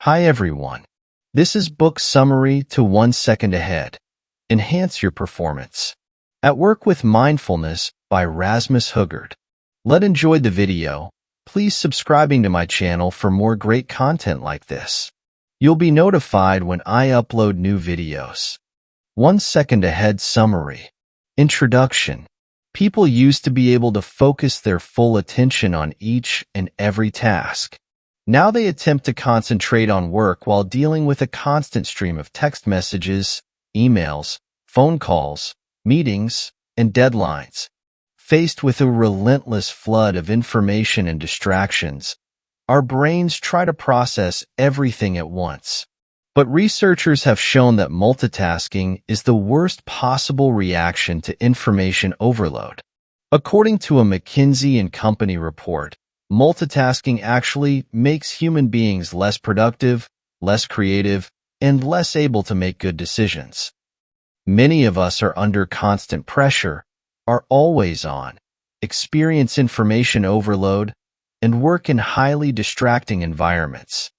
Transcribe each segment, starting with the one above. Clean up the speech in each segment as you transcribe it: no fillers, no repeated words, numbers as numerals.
Hi everyone. This is book summary to 1 second ahead. Enhance your performance. At Work with Mindfulness by Rasmus Hougaard. Let's enjoy the video. Please subscribing to my channel for more great content like this. You'll be notified when I upload new videos. 1 second ahead summary. Introduction. People used to be able to focus their full attention on each and every task. Now they attempt to concentrate on work while dealing with a constant stream of text messages, emails, phone calls, meetings, and deadlines. Faced with a relentless flood of information and distractions, our brains try to process everything at once. But researchers have shown that multitasking is the worst possible reaction to information overload. According to a McKinsey & Company report, multitasking actually makes human beings less productive, less creative, and less able to make good decisions. Many of us are under constant pressure, are always on, experience information overload, and work in highly distracting environments.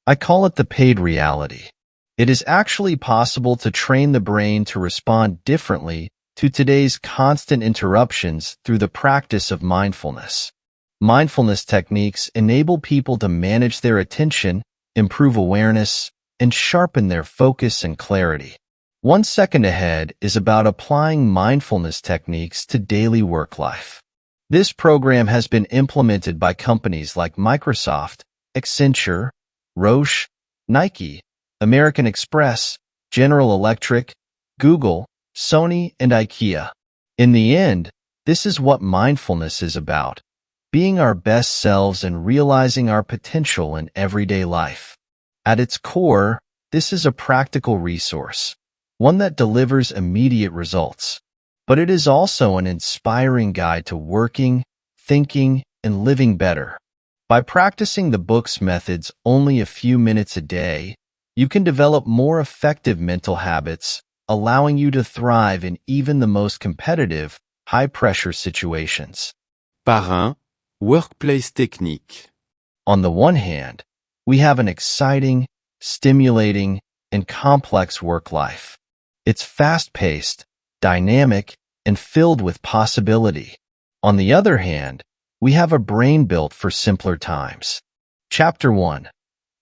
I call it the paid reality. It is actually possible to train the brain to respond differently to today's constant interruptions through the practice of mindfulness. Mindfulness techniques enable people to manage their attention, improve awareness, and sharpen their focus and clarity. 1 second ahead is about applying mindfulness techniques to daily work life. This program has been implemented by companies like Microsoft, Accenture, Roche, Nike, American Express, General Electric, Google, Sony, and IKEA. In the end, this is what mindfulness is about: being our best selves and realizing our potential in everyday life. At its core, this is a practical resource, one that delivers immediate results. But it is also an inspiring guide to working, thinking, and living better. By practicing the book's methods only a few minutes a day, you can develop more effective mental habits, allowing you to thrive in even the most competitive, high-pressure situations. Parrain, workplace technique. On the one hand, we have an exciting, stimulating, and complex work life. It's fast-paced, dynamic, and filled with possibility. On the other hand, we have a brain built for simpler times. Chapter 1.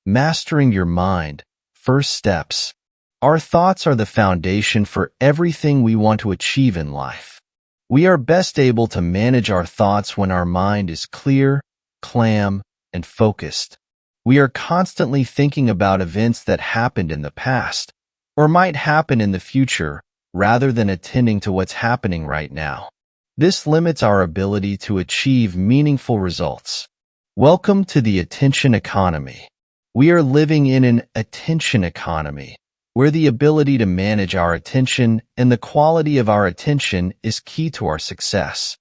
Mastering Your Mind. First Steps. Our thoughts are the foundation for everything we want to achieve in life. We are best able to manage our thoughts when our mind is clear, calm, and focused. We are constantly thinking about events that happened in the past, or might happen in the future, rather than attending to what's happening right now. This limits our ability to achieve meaningful results. Welcome to the attention economy. We are living in an attention economy, where the ability to manage our attention and the quality of our attention is key to our success.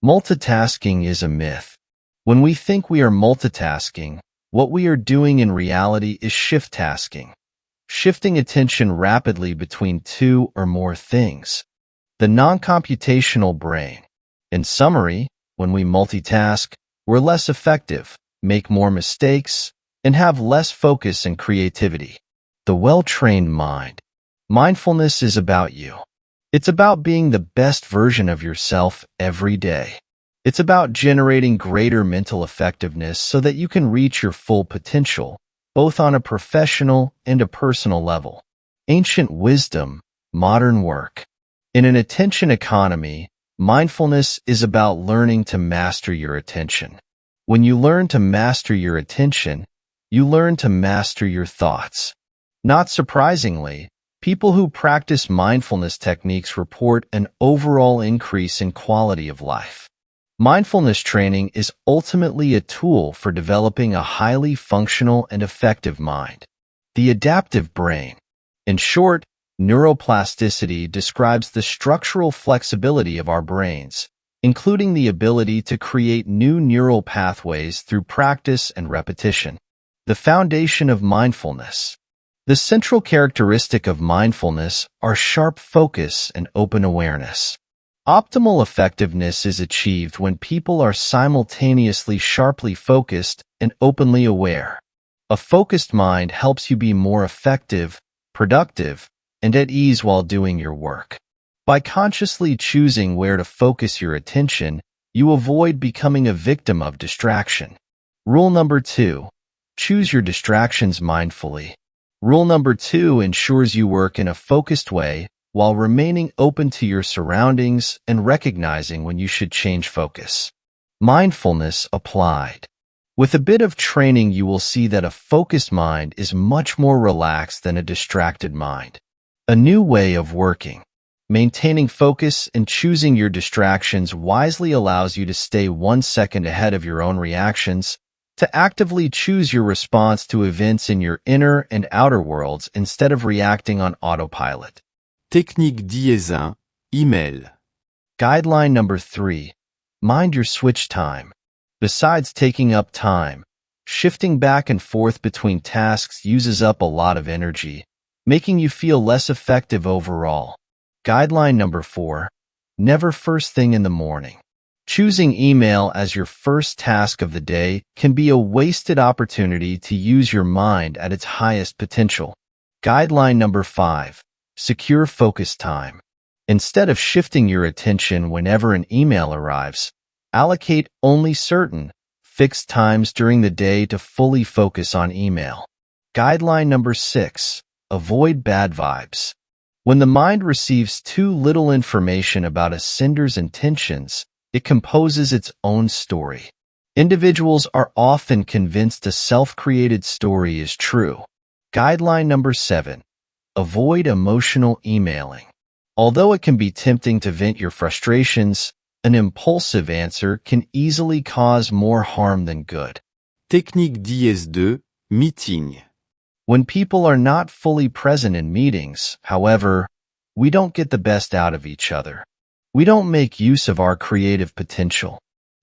Multitasking is a myth. When we think we are multitasking, what we are doing in reality is shift tasking, shifting attention rapidly between two or more things. The non-computational brain. In summary, when we multitask, we're less effective, make more mistakes, and have less focus and creativity. The well-trained mind. Mindfulness is about you. It's about being the best version of yourself every day. It's about generating greater mental effectiveness so that you can reach your full potential, both on a professional and a personal level. Ancient wisdom, modern work. In an attention economy, mindfulness is about learning to master your attention. When you learn to master your attention, you learn to master your thoughts. Not surprisingly, people who practice mindfulness techniques report an overall increase in quality of life. Mindfulness training is ultimately a tool for developing a highly functional and effective mind. The adaptive brain. In short, neuroplasticity describes the structural flexibility of our brains, including the ability to create new neural pathways through practice and repetition. The foundation of mindfulness. The central characteristic of mindfulness are sharp focus and open awareness. Optimal effectiveness is achieved when people are simultaneously sharply focused and openly aware. A focused mind helps you be more effective, productive, and at ease while doing your work. By consciously choosing where to focus your attention, you avoid becoming a victim of distraction. Rule number 2. Choose your distractions mindfully. Rule number 2 ensures you work in a focused way while remaining open to your surroundings and recognizing when you should change focus. Mindfulness applied. With a bit of training, you will see that a focused mind is much more relaxed than a distracted mind. A new way of working. Maintaining focus and choosing your distractions wisely allows you to stay 1 second ahead of your own reactions, to actively choose your response to events in your inner and outer worlds instead of reacting on autopilot. Technique 10, email. Guideline number 3. Mind your switch time. Besides taking up time, shifting back and forth between tasks uses up a lot of energy, making you feel less effective overall. Guideline number 4. Never first thing in the morning. Choosing email as your first task of the day can be a wasted opportunity to use your mind at its highest potential. Guideline number 5. Secure focus time. Instead of shifting your attention whenever an email arrives, allocate only certain, fixed times during the day to fully focus on email. Guideline number 6. Avoid bad vibes. When the mind receives too little information about a sender's intentions, it composes its own story. Individuals are often convinced a self-created story is true. Guideline number 7. Avoid emotional emailing. Although it can be tempting to vent your frustrations, an impulsive answer can easily cause more harm than good. Technique 10, meeting. When people are not fully present in meetings, however, we don't get the best out of each other. We don't make use of our creative potential.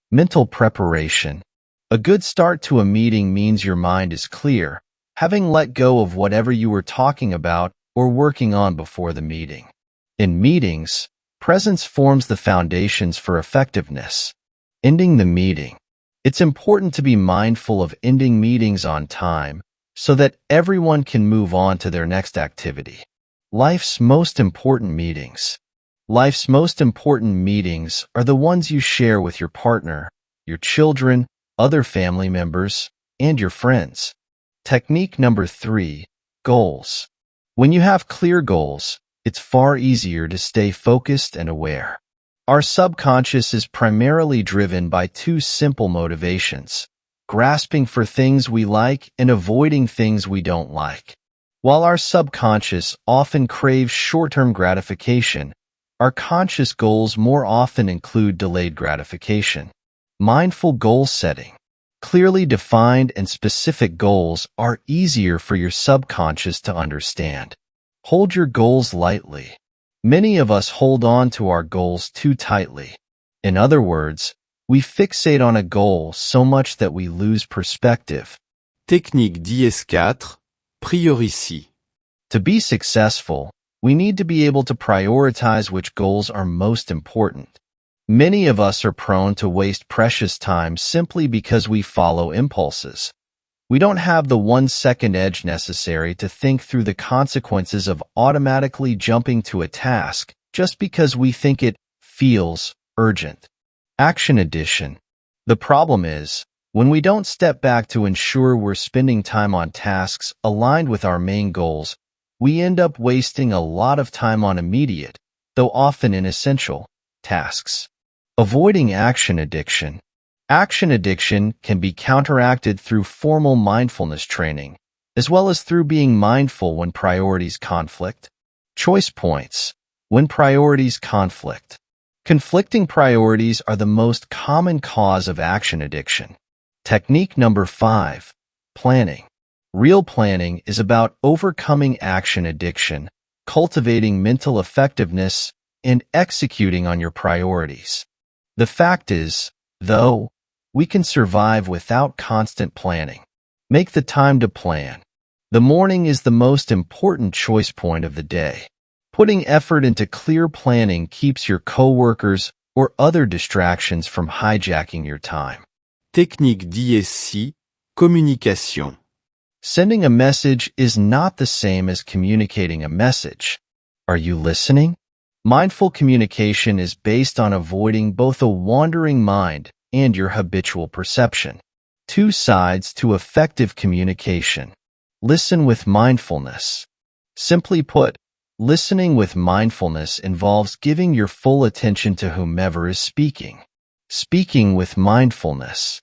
Mental preparation. A good start to a meeting means your mind is clear, having let go of whatever you were talking about or working on before the meeting. In meetings, presence forms the foundations for effectiveness. Ending the meeting. It's important to be mindful of ending meetings on time so that everyone can move on to their next activity. Life's most important meetings. Life's most important meetings are the ones you share with your partner, your children, other family members, and your friends. Technique number 3. Goals. When you have clear goals, it's far easier to stay focused and aware. Our subconscious is primarily driven by 2 simple motivations: grasping for things we like and avoiding things we don't like. While our subconscious often craves short-term gratification, our conscious goals more often include delayed gratification. Mindful goal setting. Clearly defined and specific goals are easier for your subconscious to understand. Hold your goals lightly. Many of us hold on to our goals too tightly. In other words, we fixate on a goal so much that we lose perspective. Technique 10, prioriser. To be successful, we need to be able to prioritize which goals are most important. Many of us are prone to waste precious time simply because we follow impulses. We don't have the 1-second edge necessary to think through the consequences of automatically jumping to a task just because we think it feels urgent. Action addition. The problem is, when we don't step back to ensure we're spending time on tasks aligned with our main goals, we end up wasting a lot of time on immediate, though often inessential, tasks. Avoiding action addiction. Action addiction can be counteracted through formal mindfulness training, as well as through being mindful when priorities conflict. Choice points. When priorities conflict. Conflicting priorities are the most common cause of action addiction. Technique number 5. Planning. Real planning is about overcoming action addiction, cultivating mental effectiveness, and executing on your priorities. The fact is, though, we can survive without constant planning. Make the time to plan. The morning is the most important choice point of the day. Putting effort into clear planning keeps your coworkers or other distractions from hijacking your time. Technique 10, communication. Sending a message is not the same as communicating a message. Are you listening? Mindful communication is based on avoiding both a wandering mind and your habitual perception. Two sides to effective communication. Listen with mindfulness. Simply put, listening with mindfulness involves giving your full attention to whomever is speaking. Speaking with mindfulness.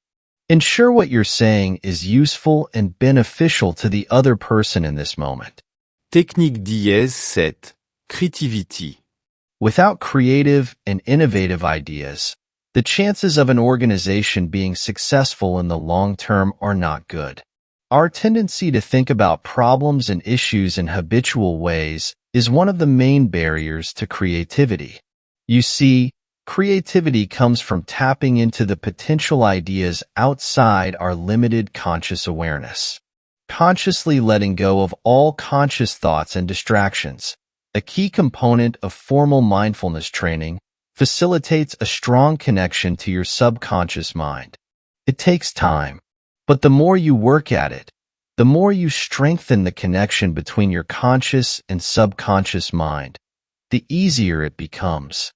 Ensure what you're saying is useful and beneficial to the other person in this moment. Technique -7. Creativity. Without creative and innovative ideas, the chances of an organization being successful in the long term are not good. Our tendency to think about problems and issues in habitual ways is one of the main barriers to creativity. You see, creativity comes from tapping into the potential ideas outside our limited conscious awareness. Consciously letting go of all conscious thoughts and distractions, a key component of formal mindfulness training, facilitates a strong connection to your subconscious mind. It takes time, but the more you work at it, the more you strengthen the connection between your conscious and subconscious mind, the easier it becomes.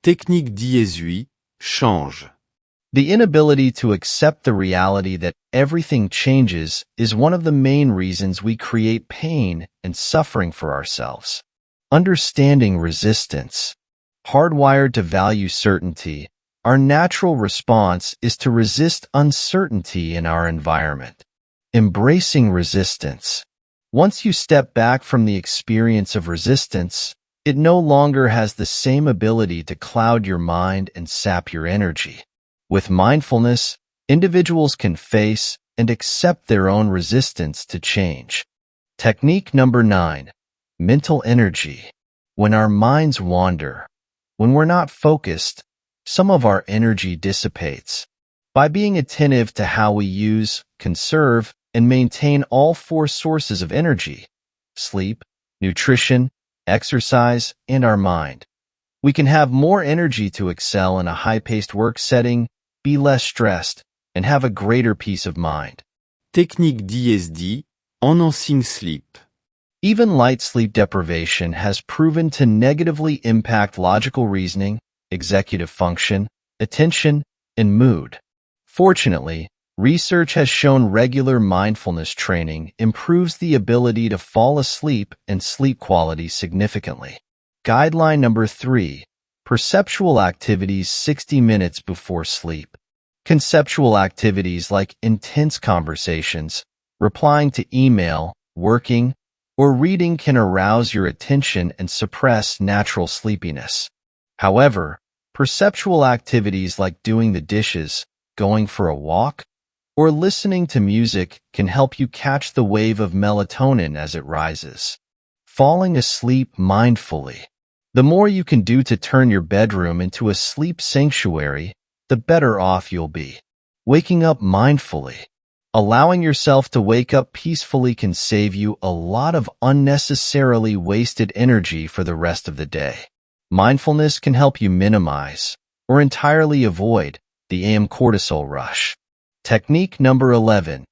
Technique -8. Change. The inability to accept the reality that everything changes is one of the main reasons we create pain and suffering for ourselves. Understanding resistance. Hardwired to value certainty, our natural response is to resist uncertainty in our environment. Embracing resistance. Once you step back from the experience of resistance, it no longer has the same ability to cloud your mind and sap your energy. With mindfulness, individuals can face and accept their own resistance to change. Technique number 9. Mental energy. When our minds wander, when we're not focused, some of our energy dissipates. By being attentive to how we use, conserve, and maintain all 4 sources of energy, sleep, nutrition, exercise, and our mind, we can have more energy to excel in a high-paced work setting, be less stressed, and have a greater peace of mind. Technique -10. Enhancing sleep. Even light sleep deprivation has proven to negatively impact logical reasoning, executive function, attention, and mood. Fortunately, research has shown regular mindfulness training improves the ability to fall asleep and sleep quality significantly. Guideline number 3. Perceptual activities 60 minutes before sleep. Conceptual activities like intense conversations, replying to email, working, or reading can arouse your attention and suppress natural sleepiness. However, perceptual activities like doing the dishes, going for a walk, or listening to music can help you catch the wave of melatonin as it rises. Falling asleep mindfully. The more you can do to turn your bedroom into a sleep sanctuary, the better off you'll be. Waking up mindfully. Allowing yourself to wake up peacefully can save you a lot of unnecessarily wasted energy for the rest of the day. Mindfulness can help you minimize, or entirely avoid, the AM cortisol rush. Technique number 11.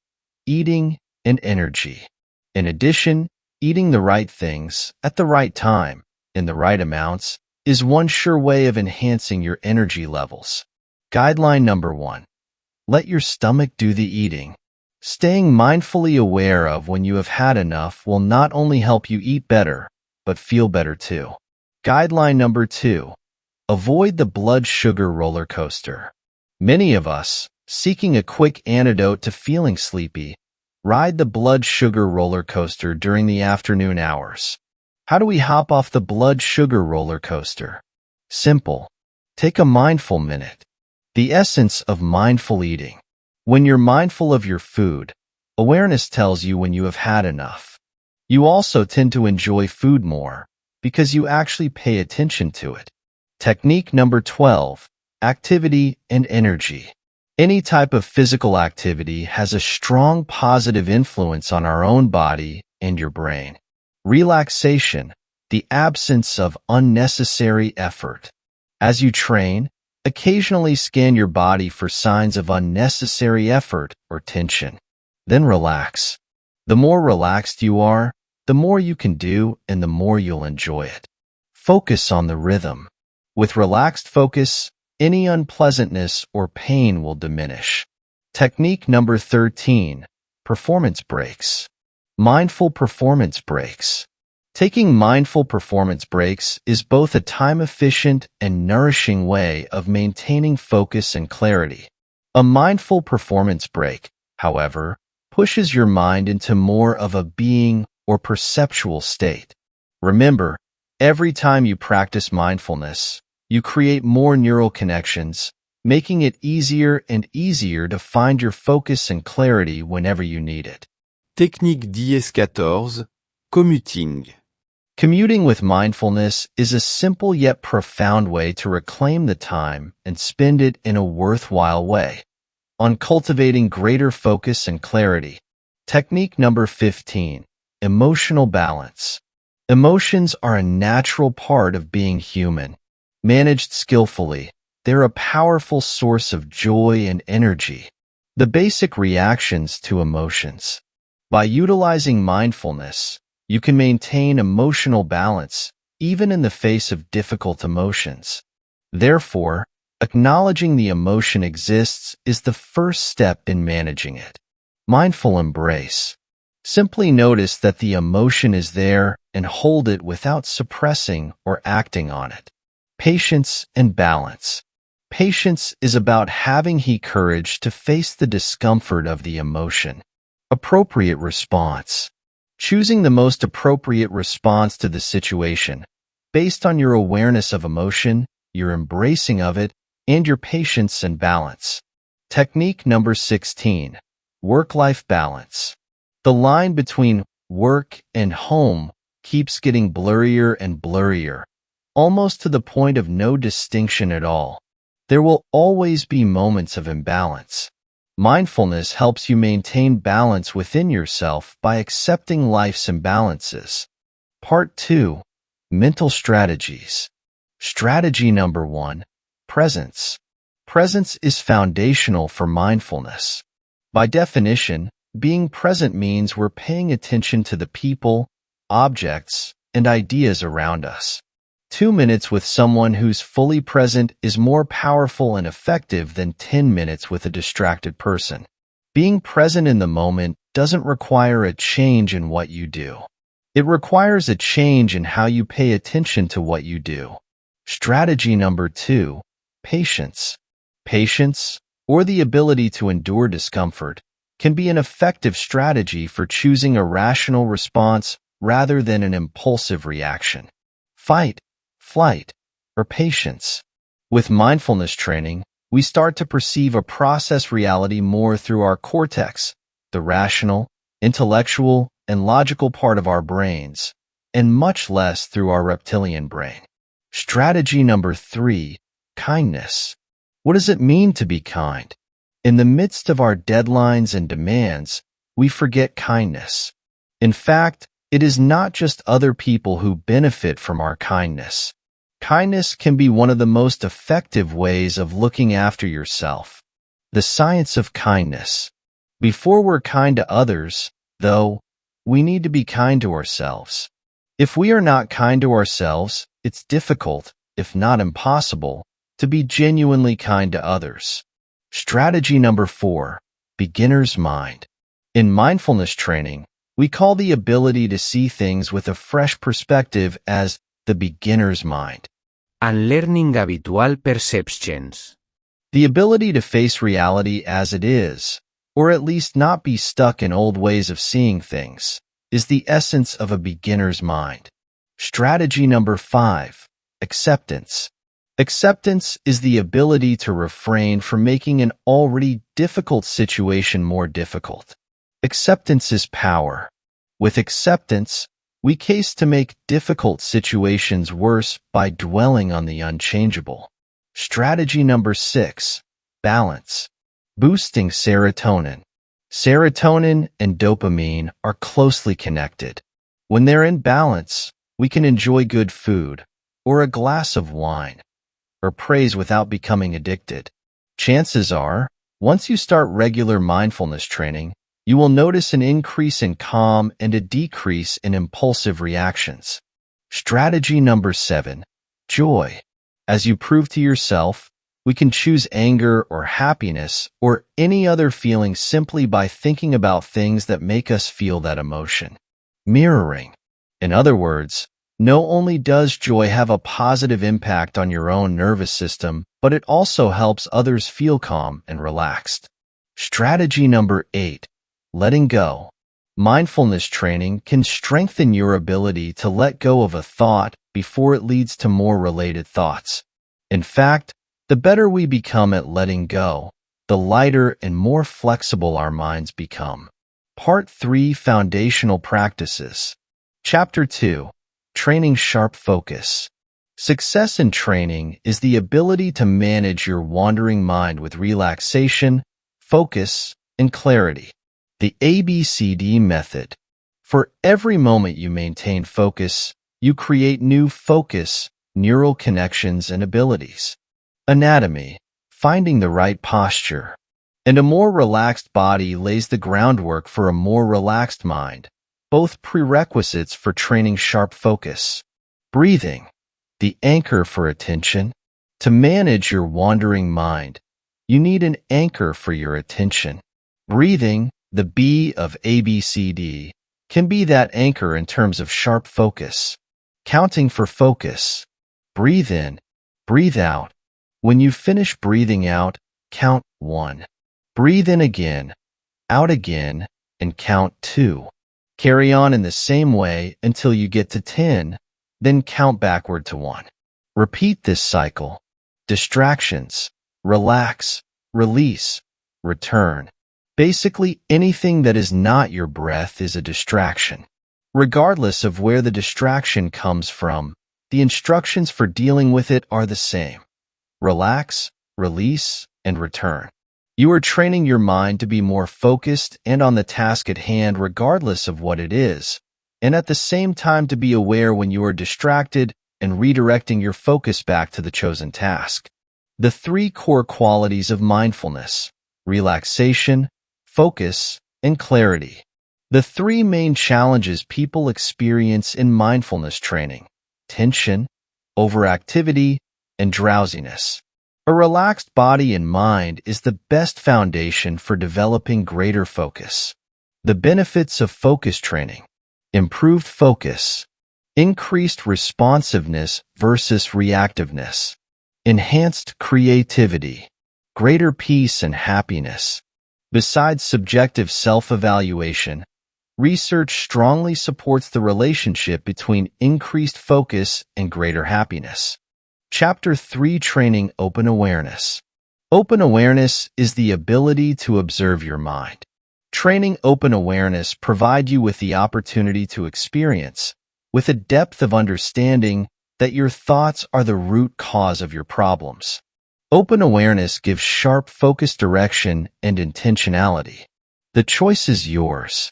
Eating and energy. In addition, eating the right things, at the right time, in the right amounts, is one sure way of enhancing your energy levels. Guideline number 1. Let your stomach do the eating. Staying mindfully aware of when you have had enough will not only help you eat better, but feel better too. Guideline number 2. Avoid the blood sugar roller coaster. Many of us, seeking a quick antidote to feeling sleepy, ride the blood sugar roller coaster during the afternoon hours. How do we hop off the blood sugar roller coaster? Simple. Take a mindful minute. The essence of mindful eating. When you're mindful of your food, awareness tells you when you have had enough. You also tend to enjoy food more because you actually pay attention to it. Technique number 12. Activity and energy. Any type of physical activity has a strong positive influence on our own body and your brain. Relaxation, the absence of unnecessary effort. As you train, occasionally scan your body for signs of unnecessary effort or tension. Then relax. The more relaxed you are, the more you can do and the more you'll enjoy it. Focus on the rhythm. With relaxed focus, any unpleasantness or pain will diminish. Technique number 13, performance breaks. Mindful performance breaks. Taking mindful performance breaks is both a time-efficient and nourishing way of maintaining focus and clarity. A mindful performance break, however, pushes your mind into more of a being or perceptual state. Remember, every time you practice mindfulness, you create more neural connections, making it easier and easier to find your focus and clarity whenever you need it. Technique 10-14, commuting. Commuting with mindfulness is a simple yet profound way to reclaim the time and spend it in a worthwhile way. On cultivating greater focus and clarity. Technique number 15, emotional balance. Emotions are a natural part of being human. Managed skillfully, they're a powerful source of joy and energy. The basic reactions to emotions. By utilizing mindfulness, you can maintain emotional balance even in the face of difficult emotions. Therefore, acknowledging the emotion exists is the first step in managing it. Mindful embrace. Simply notice that the emotion is there and hold it without suppressing or acting on it. Patience and balance. Patience is about having the courage to face the discomfort of the emotion. Appropriate response. Choosing the most appropriate response to the situation, based on your awareness of emotion, your embracing of it, and your patience and balance. Technique number 16, work-life balance. The line between work and home keeps getting blurrier and blurrier, almost to the point of no distinction at all. There will always be moments of imbalance. Mindfulness helps you maintain balance within yourself by accepting life's imbalances. Part 2. Mental strategies. Strategy number 1. Presence. Presence is foundational for mindfulness. By definition, being present means we're paying attention to the people, objects, and ideas around us. 2 minutes with someone who's fully present is more powerful and effective than 10 minutes with a distracted person. Being present in the moment doesn't require a change in what you do. It requires a change in how you pay attention to what you do. Strategy number 2, patience. Patience, or the ability to endure discomfort, can be an effective strategy for choosing a rational response rather than an impulsive reaction. Fight, flight, or patience. With mindfulness training, we start to perceive a process reality more through our cortex, the rational, intellectual, and logical part of our brains, and much less through our reptilian brain. Strategy number 3, kindness. What does it mean to be kind? In the midst of our deadlines and demands, we forget kindness. In fact, it is not just other people who benefit from our kindness. Kindness can be one of the most effective ways of looking after yourself. The science of kindness. Before we're kind to others, though, we need to be kind to ourselves. If we are not kind to ourselves, it's difficult, if not impossible, to be genuinely kind to others. Strategy number 4, beginner's mind. In mindfulness training, we call the ability to see things with a fresh perspective as the beginner's mind. Unlearning habitual perceptions. The ability to face reality as it is, or at least not be stuck in old ways of seeing things, is the essence of a beginner's mind. Strategy number 5, acceptance. Acceptance is the ability to refrain from making an already difficult situation more difficult. Acceptance is power. With acceptance, we case to make difficult situations worse by dwelling on the unchangeable. Strategy number 6, balance. Boosting serotonin. Serotonin and dopamine are closely connected. When they're in balance, we can enjoy good food, or a glass of wine, or praise without becoming addicted. Chances are, once you start regular mindfulness training, You will notice an increase in calm and a decrease in impulsive reactions. Strategy number 7, joy. As you prove to yourself, we can choose anger or happiness or any other feeling simply by thinking about things that make us feel that emotion. Mirroring. In other words, not only does joy have a positive impact on your own nervous system, but it also helps others feel calm and relaxed. Strategy number 8, letting go. Mindfulness training can strengthen your ability to let go of a thought before it leads to more related thoughts. In fact, the better we become at letting go, the lighter and more flexible our minds become. Part 3, Foundational Practices. Chapter 2, Training Sharp Focus. Success in training is the ability to manage your wandering mind with relaxation, focus, and clarity. The ABCD method. For every moment you maintain focus, you create new focus, neural connections, and abilities. Anatomy. Finding the right posture. And a more relaxed body lays the groundwork for a more relaxed mind, both prerequisites for training sharp focus. Breathing. The anchor for attention. To manage your wandering mind, you need an anchor for your attention. Breathing, the B of ABCD, can be that anchor in terms of sharp focus. Counting for focus. Breathe in, breathe out. When you finish breathing out, count 1. Breathe in again, out again, and count 2. Carry on in the same way until you get to 10, then count backward to 1. Repeat this cycle. Distractions. Relax, release, return. Basically, anything that is not your breath is a distraction. Regardless of where the distraction comes from, the instructions for dealing with it are the same. Relax, release, and return. You are training your mind to be more focused and on the task at hand regardless of what it is, and at the same time to be aware when you are distracted and redirecting your focus back to the chosen task. The 3 core qualities of mindfulness: relaxation, focus, and clarity. The 3 main challenges people experience in mindfulness training: tension, overactivity, and drowsiness. A relaxed body and mind is the best foundation for developing greater focus. The benefits of focus training: improved focus, increased responsiveness versus reactiveness, enhanced creativity, greater peace and happiness. Besides subjective self-evaluation, research strongly supports the relationship between increased focus and greater happiness. Chapter 3, Training Open Awareness. Open awareness is the ability to observe your mind. Training open awareness provides you with the opportunity to experience, with a depth of understanding, that your thoughts are the root cause of your problems. Open awareness gives sharp focus, direction, and intentionality. The choice is yours.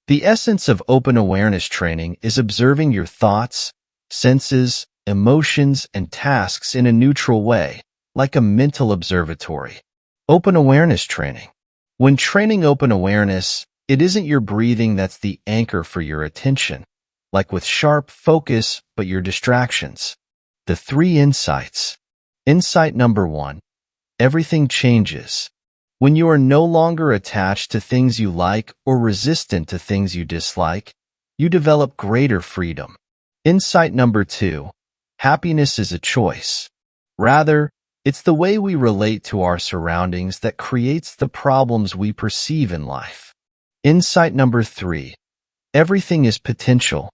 The essence of open awareness training is observing your thoughts, senses, emotions, and tasks in a neutral way, like a mental observatory. Open awareness training. When training open awareness, it isn't your breathing that's the anchor for your attention, like with sharp focus, but your distractions. The 3 insights. Insight number 1. Everything changes. When you are no longer attached to things you like or resistant to things you dislike, you develop greater freedom. Insight number 2. Happiness is a choice. Rather, it's the way we relate to our surroundings that creates the problems we perceive in life. Insight number 3. Everything is potential.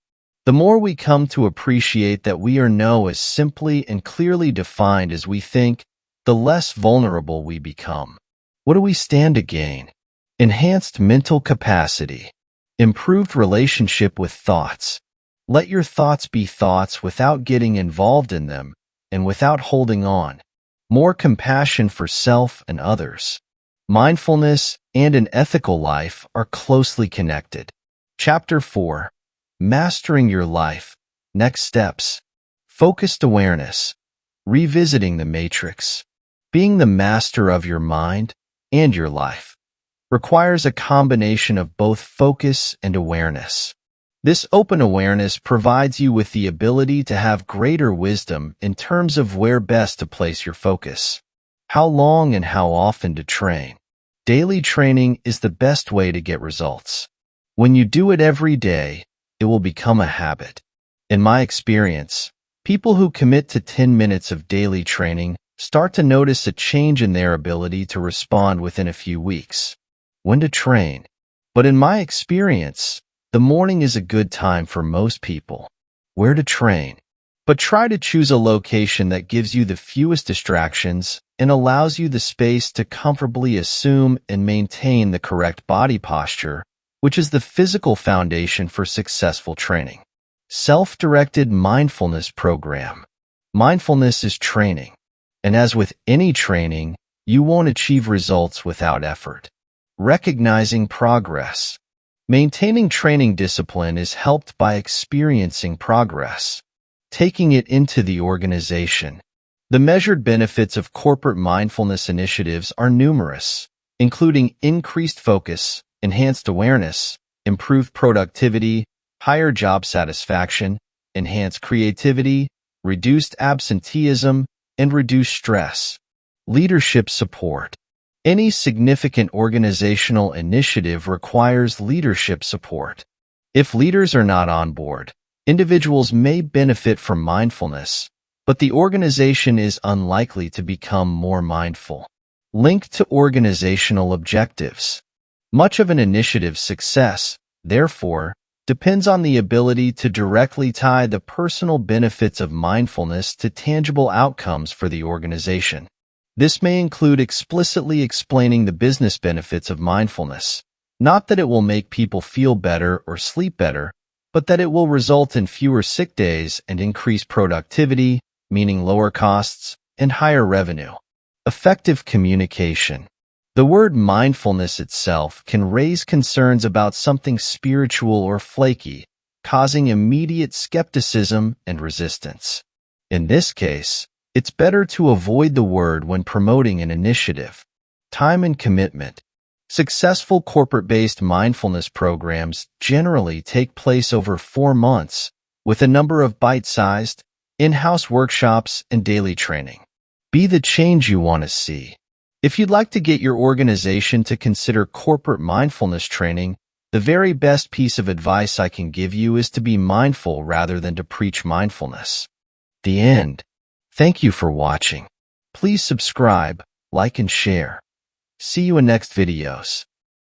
The more we come to appreciate that we are no as simply and clearly defined as we think, the less vulnerable we become. What do we stand to gain? Enhanced mental capacity. Improved relationship with thoughts. Let your thoughts be thoughts without getting involved in them and without holding on. More compassion for self and others. Mindfulness and an ethical life are closely connected. Chapter 4. Mastering Your Life. Next steps. Focused awareness. Revisiting the matrix. Being the master of your mind and your life. requires a combination of both focus and awareness. This open awareness provides you with the ability to have greater wisdom in terms of where best to place your focus, how long and how often to train. Daily training is the best way to get results. When you do it every day, it will become a habit. In my experience, people who commit to 10 minutes of daily training start to notice a change in their ability to respond within a few weeks. When to train? But in my experience, the morning is a good time for most people. Where to train? But try to choose a location that gives you the fewest distractions and allows you the space to comfortably assume and maintain the correct body posture, which is the physical foundation for successful training. Self-directed mindfulness program. Mindfulness is training, and as with any training, you won't achieve results without effort. Recognizing progress. Maintaining training discipline is helped by experiencing progress, taking it into the organization. The measured benefits of corporate mindfulness initiatives are numerous, including increased focus, enhanced awareness, improved productivity, higher job satisfaction, enhanced creativity, reduced absenteeism, and reduced stress. Leadership support. Any significant organizational initiative requires leadership support. If leaders are not on board, individuals may benefit from mindfulness, but the organization is unlikely to become more mindful. Linked to organizational objectives. Much of an initiative's success, therefore, depends on the ability to directly tie the personal benefits of mindfulness to tangible outcomes for the organization. This may include explicitly explaining the business benefits of mindfulness, not that it will make people feel better or sleep better, but that it will result in fewer sick days and increased productivity, meaning lower costs and higher revenue. Effective communication. The word mindfulness itself can raise concerns about something spiritual or flaky, causing immediate skepticism and resistance. In this case, it's better to avoid the word when promoting an initiative. Time and commitment. Successful corporate-based mindfulness programs generally take place over 4 months, with a number of bite-sized, in-house workshops and daily training. Be the change you want to see. If you'd like to get your organization to consider corporate mindfulness training, the very best piece of advice I can give you is to be mindful rather than to preach mindfulness. The end. Thank you for watching. Please subscribe, like, and share. See you in next videos.